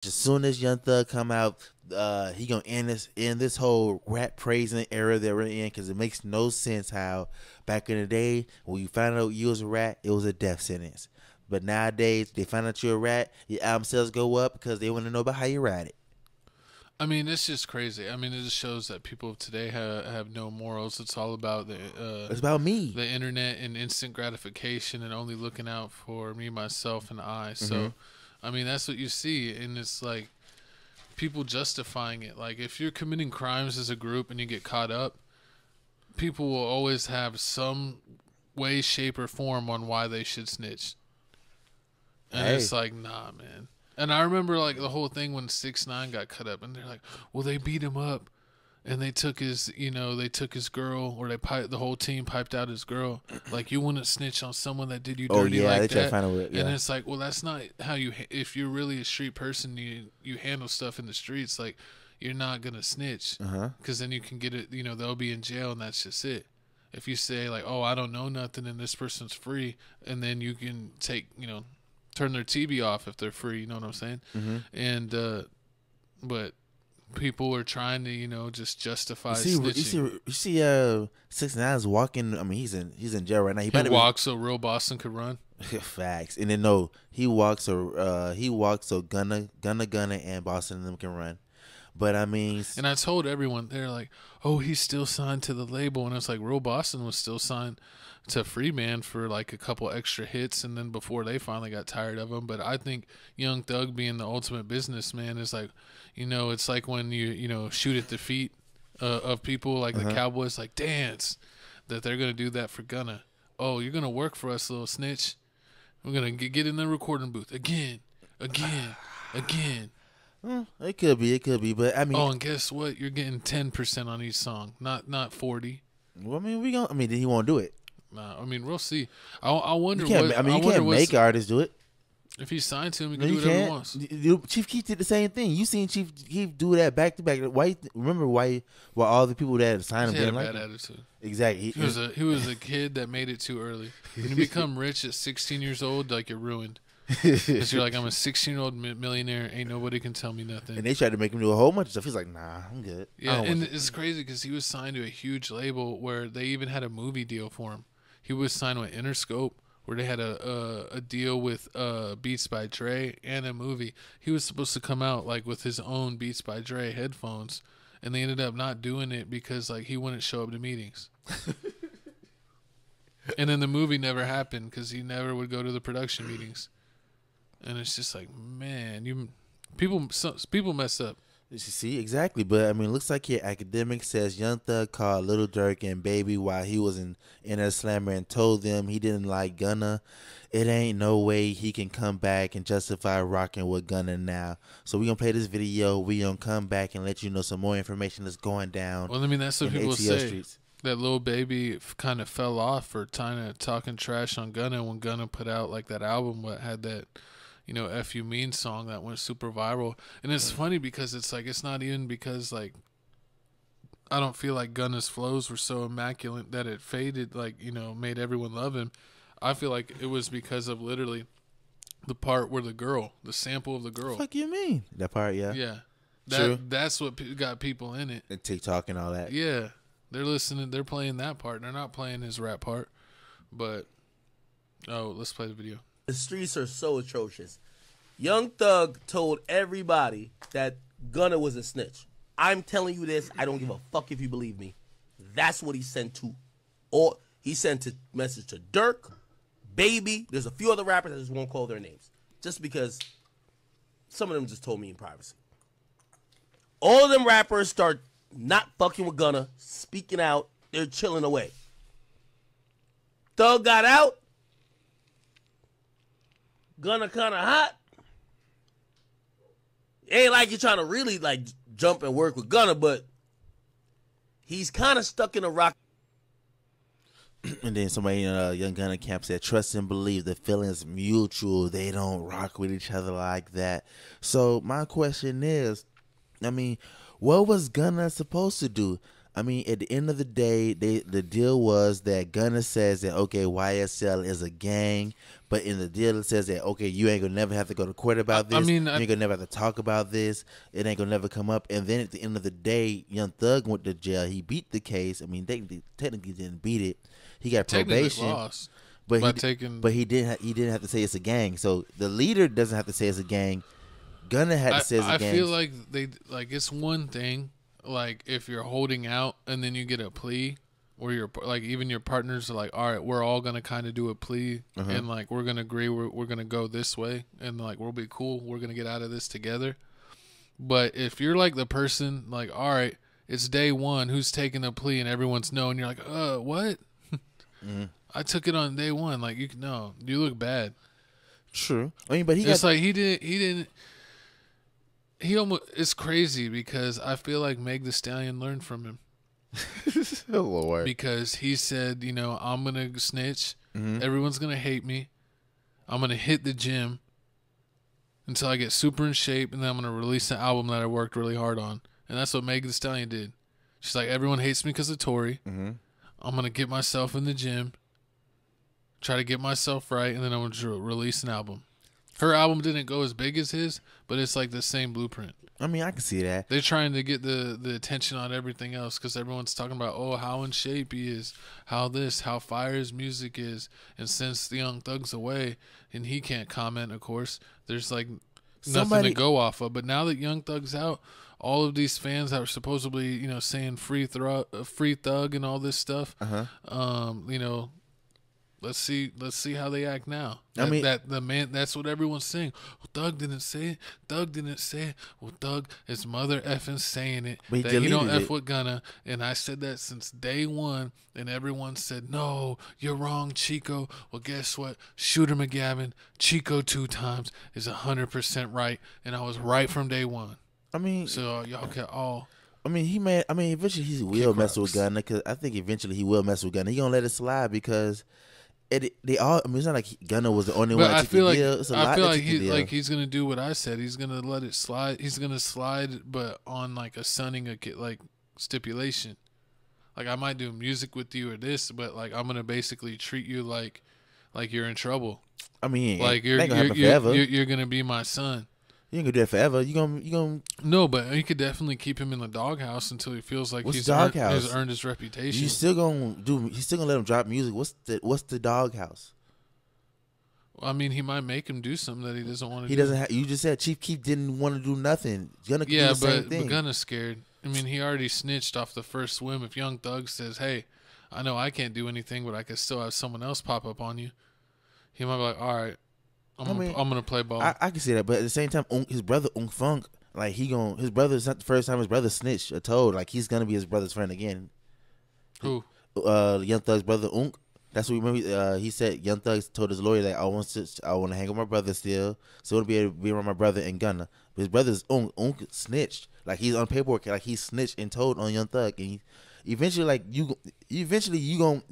As soon as Young Thug come out, he gonna end this whole rap praising era that we're in because it makes no sense how back in the day when you found out you was a rat, it was a death sentence. But nowadays they find out you're a rat, your album sales go up because they want to know about how you rat it. I mean, it's just crazy. I mean, it just shows that people of today have no morals. It's all about It's about me. the internet and instant gratification and only looking out for me, myself, and I. Mm-hmm. So, I mean, that's what you see, and it's like people justifying it. Like if you're committing crimes as a group and you get caught up, people will always have some way, shape, or form on why they should snitch. And Hey. it's like, nah, man. And I remember like the whole thing when 6ix9ine got cut up, and they're like, well, they beat him up, and they took his, they took his girl, or the whole team piped out his girl. Like you wouldn't snitch on someone that did you Oh dirty yeah, they like try to that. find a way. Yeah. And it's like, well, that's not how you. If you're really a street person, you handle stuff in the streets. Like you're not gonna snitch, because then you can get it. They'll be in jail, and that's just it. If you say like, oh, I don't know nothing, and this person's free, and then you can turn their TV off if they're free. You know what I'm saying? And but people are trying to just justify snitching. You see, 6ix9ine is walking. I mean, he's in jail right now. He walks so real Boston could run. Facts. And then no, he walks so Gunna and Boston and them can run. But I mean, And I told everyone, they're like, oh, he's still signed to the label, and it's like Real Boston was still signed to Freeman for like a couple extra hits, and then before they finally got tired of him. But I think Young Thug being the ultimate businessman is like, it's like when you shoot at the feet of people like the Cowboys, like dance, that they're gonna do that for Gunna. Oh, you're gonna work for us, little snitch. We're gonna get in the recording booth again. it could be, but I mean, Oh, and guess what? You're getting 10% on each song, not 40. well, I mean, then he won't do it. Nah, I mean, we'll see. I wonder You can't. what. I mean, you can't make artists do it. If he's signed to him, he No, can do you whatever he can't. wants. Chief Keef did the same thing. You seen Chief Keef do that back to back. Why? Remember why all the people that signed him He had a didn't bad like him? attitude. Exactly. He was a kid that made it too early. When you become rich at 16 years old, like you're ruined. Because you're like, I'm a 16-year-old millionaire. Ain't nobody can tell me nothing. And they tried to make him do a whole bunch of stuff. He's like, nah, I'm good. Yeah, and it's crazy because he was signed to a huge label where they even had a movie deal for him. He was signed with Interscope, where they had a deal with Beats by Dre and a movie. He was supposed to come out like with his own Beats by Dre headphones, and they ended up not doing it because like he wouldn't show up to meetings. And then the movie never happened because he never would go to the production meetings. And it's just like, man, people mess up. You see, exactly. But I mean, it looks like your academic says Young Thug called Little Durk and Baby while he was in a slammer and told them he didn't like Gunna. It ain't no way he can come back and justify rocking with Gunna now. So we gonna play this video. We gonna come back and let you know some more information that's going down. Well, I mean, that's what in the people ATL say. streets. That Lil Baby kind of fell off for talking trash on Gunna when Gunna put out like that album what had that F You Mean song that went super viral. And it's funny because it's like, it's not even because like I don't feel like Gunna's flows were so immaculate that it faded, like, made everyone love him. I feel like it was because of literally the part where the sample of the girl. Fuck you mean? That part, yeah. Yeah. True. That's what got people in it. And TikTok and all that. Yeah. They're listening. They're playing that part. They're not playing his rap part. But, let's play the video. The streets are so atrocious. Young Thug told everybody that Gunna was a snitch. I'm telling you this. I don't give a fuck if you believe me. That's what he sent to. Or he sent a message to Durk, Baby. There's a few other rappers. I just won't call their names. Just because some of them just told me in privacy. All of them rappers start not fucking with Gunna, speaking out. They're chilling away. Thug got out. Gunna kind of hot. Ain't like you're trying to really like jump and work with Gunna, but he's kind of stuck in a rock. And then somebody in Young Gunna camp said, trust and believe, the feeling's mutual. They don't rock with each other like that. So my question is, I mean, what was Gunna supposed to do? I mean, at the end of the day, the deal was that Gunna says that, okay, YSL is a gang, but in the deal it says that, okay, you ain't gonna never have to go to court about this. You ain't gonna never have to talk about this. It ain't gonna never come up. And then at the end of the day, Young Thug went to jail. He beat the case. I mean, they technically didn't beat it. He got probation. Lost. But he didn't have to say it's a gang. So the leader doesn't have to say it's a gang. Gunna had to say it's a gang. I feel like it's one thing. Like if you're holding out and then you get a plea, or you're like even your partners are like, all right, we're all gonna kind of do a plea, and like we're gonna agree, we're gonna go this way, and like we'll be cool, we're gonna get out of this together. But if you're like the person like, all right, it's day one, who's taking the plea, and everyone's no, and you're like, what? I took it on day one. Like you look bad. True. I mean, but he almost, it's crazy because I feel like Meg Thee Stallion learned from him. Oh, Lord. Because he said, I'm going to snitch. Everyone's going to hate me. I'm going to hit the gym until I get super in shape, and then I'm going to release an album that I worked really hard on. And that's what Meg Thee Stallion did. She's like, everyone hates me because of Tory. I'm going to get myself in the gym, try to get myself right, and then I'm going to release an album. Her album didn't go as big as his, but it's like the same blueprint. I mean, I can see that. They're trying to get the attention on everything else because everyone's talking about, how in shape he is, how fire his music is. And since the Young Thug's away and he can't comment, of course, there's like nothing to go off of. But now that Young Thug's out, all of these fans that were supposedly, saying free Thug and all this stuff, Let's see how they act now. That's what everyone's saying. Well, Thug didn't say it. Thug didn't say it. Well, Thug is mother effing saying it. But that he don't F with Gunna. And I said that since day one, and everyone said, no, you're wrong, Chico. Well, guess what? Shooter McGavin, Chico 2 times is 100% right, and I was right from day one. I mean, so y'all can all. Eventually he will mess with Gunna, because I think eventually he will mess with Gunna. He gonna let it slide because. It's not like Gunna was the only one that took the deal. I feel like he's gonna do what I said. He's gonna let it slide. He's gonna slide, but on like a stipulation. Like I might do music with you or this, but like I'm gonna basically treat you like you're in trouble. I mean, like you're gonna be my son. You ain't gonna do that forever. You gonna No, but you could definitely keep him in the doghouse until he feels like he's earned his reputation. He's still gonna let him drop music. What's the doghouse? Well, I mean, he might make him do something that he doesn't want to do. He doesn't. You just said Chief Keef didn't want to do nothing. Gunna can do the same thing. But Gunna's scared. I mean, he already snitched off the first swim. If Young Thug says, "Hey, I know I can't do anything, but I can still have someone else pop up on you," he might be like, "All right." I'm gonna play ball. I can see that, but at the same time, his brother Funk, like his brother. It's not the first time his brother snitched or told. Like he's gonna be his brother's friend again. Who? Young Thug's brother That's what we remember. He said Young Thug told his lawyer that I want to hang with my brother still, so I want to be able to be around my brother and Gunna. But his brother's snitched. Like he's on paperwork. Like he snitched and told on Young Thug, and eventually you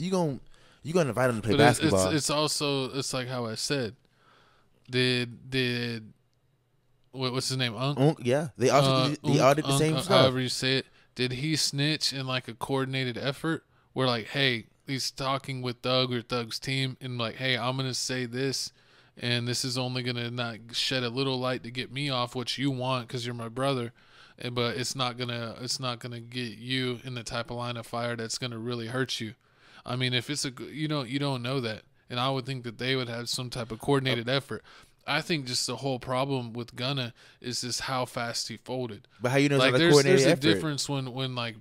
gonna invite him to play basketball. It's like how I said. Did what's his name? Yeah, they all did the same stuff. However you say it. Did he snitch in like a coordinated effort where like, hey, he's talking with Thug or Thug's team and like, hey, I'm gonna say this, and this is only gonna not shed a little light to get me off what you want because you're my brother, but it's not gonna get you in the type of line of fire that's gonna really hurt you. I mean, if it's you don't know that. And I would think that they would have some type of coordinated effort. I think just the whole problem with Gunna is just how fast he folded. But how you know like it's not a coordinated effort? There's a difference when like,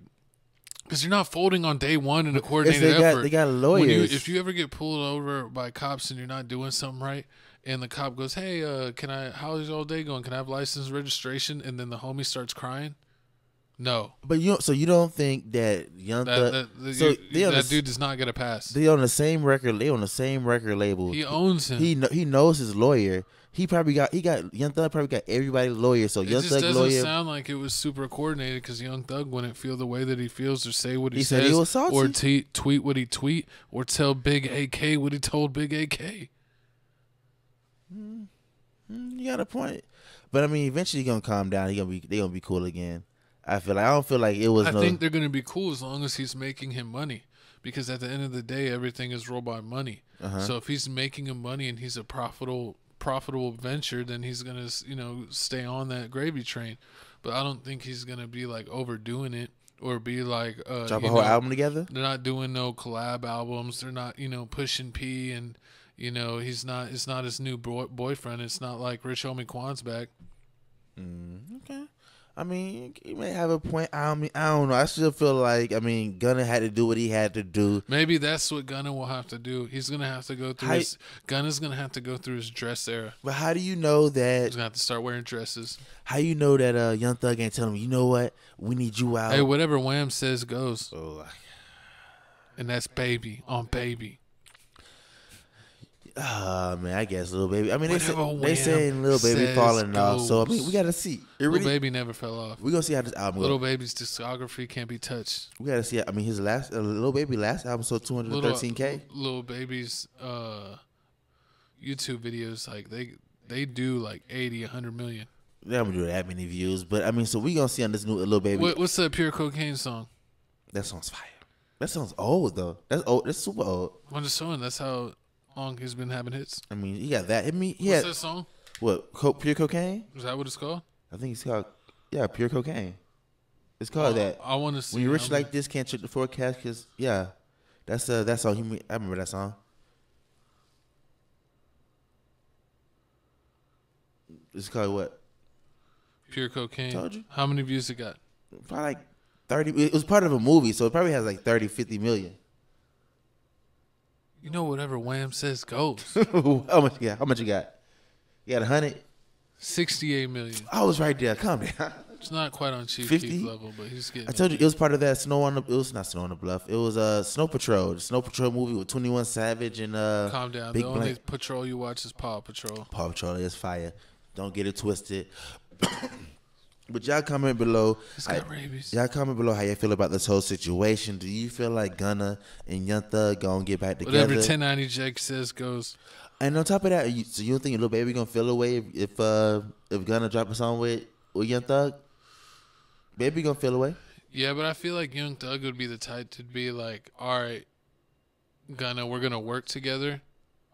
because you're not folding on day one in a coordinated effort. They got lawyers. If you ever get pulled over by cops and you're not doing something right, and the cop goes, "Hey, how's your day going? Can I have license registration?" And then the homie starts crying. No, but you don't think that Young Thug? That dude does not get a pass. They on the same record. They on the same record label. He owns him. He knows his lawyer. Young Thug probably got everybody's lawyer. So Young Thug lawyer. It just doesn't sound like it was super coordinated because Young Thug wouldn't feel the way that he feels or say what he says. Said he was salty. Or tweet what he tweet or tell Big AK what he told Big AK. You got a point, but I mean, eventually he's gonna calm down. They gonna be cool again. I don't feel like it was. I think they're gonna be cool as long as he's making him money, because at the end of the day, everything is ruled by money. So if he's making him money and he's a profitable venture, then he's gonna stay on that gravy train. But I don't think he's gonna be like overdoing it or be like drop a whole album together. They're not doing no collab albums. They're not pushing P, and he's not. It's not his new boyfriend. It's not like Rich Homie Quan's back. Okay. I mean, he may have a point. I don't know. I still feel like, Gunna had to do what he had to do. Maybe that's what Gunna will have to do. He's gonna have to go through Gunna's gonna have to go through his dress era. But how do you know that? He's gonna have to start wearing dresses. How you know that Young Thug ain't telling him, you know what? We need you out. Hey, whatever Wham says goes. Oh, and that's baby on baby. Man, I guess Lil Baby. I mean, Whatever they saying Lil Baby falling off. So I mean, we gotta see. Lil Baby never fell off. We gonna see how this album goes. Lil Baby's discography can't be touched. We gotta see. I mean, his last Lil Baby last album sold 213K. Lil Baby's YouTube videos, like they do like 80, 100 million. They don't do that many views, but I mean, so we gonna see on this new Lil Baby. What's that Pure Cocaine song? That song's fire. That song's old though. That's old. That's super old. I'm just saying that's how long he's been having hits. I mean, he got that. What's that song? What? Pure Cocaine? Is that what it's called? I think it's called, Pure Cocaine. It's called that. I want to see. When you're rich like this, can't check the forecast, because, that's all he. I remember that song. It's called what? Pure Cocaine. Told you. How many views it got? Probably like 30. It was part of a movie, so it probably has like 30, 50 million. Whatever Wham says goes. How much you got? You got 100? 68 million. I was right there. Calm down. It's not quite on Chief 50? Keef level, but he's getting. I told you it was part of that it was not Snow on the Bluff. It was Snow Patrol. The Snow Patrol movie with 21 Savage and Calm down. Big The only Blank. patrol you watch is Paw Patrol. Paw Patrol is fire. Don't get it twisted. But y'all comment below. He's got rabies. Y'all comment below how you feel about this whole situation. Do you feel like Gunna and Young Thug gonna get back together? Whatever 1090 Jake says goes. And on top of that, so you don't think Lil Baby gonna feel away if Gunna drop a song with Young Thug? Baby gonna feel away? Yeah, but I feel like Young Thug would be the type to be like, all right, Gunna, we're gonna work together.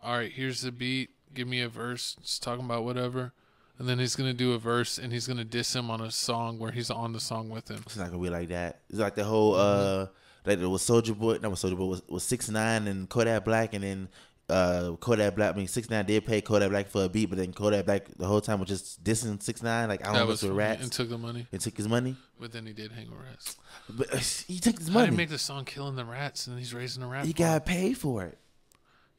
All right, here's the beat. Give me a verse. Just talking about whatever. And then he's gonna do a verse, and he's gonna diss him on a song where he's on the song with him. It's not gonna be like that. It's like the whole like it was Soulja Boy. Not Soulja Boy was 6ix9ine and Kodak Black, and then Kodak Black. 6ix9ine did pay Kodak Black for a beat, but then Kodak Black the whole time was just dissing 6ix9ine. Like I don't know with rats. And took the money. And took his money. But then he did hang with rats. But he took his How money. did he make the song "Killing the Rats" and he's raising a rat? He got paid for it.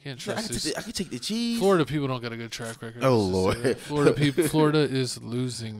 Can't trust I can take the cheese. Florida people don't got a good track record. Oh Lord, Florida is losing.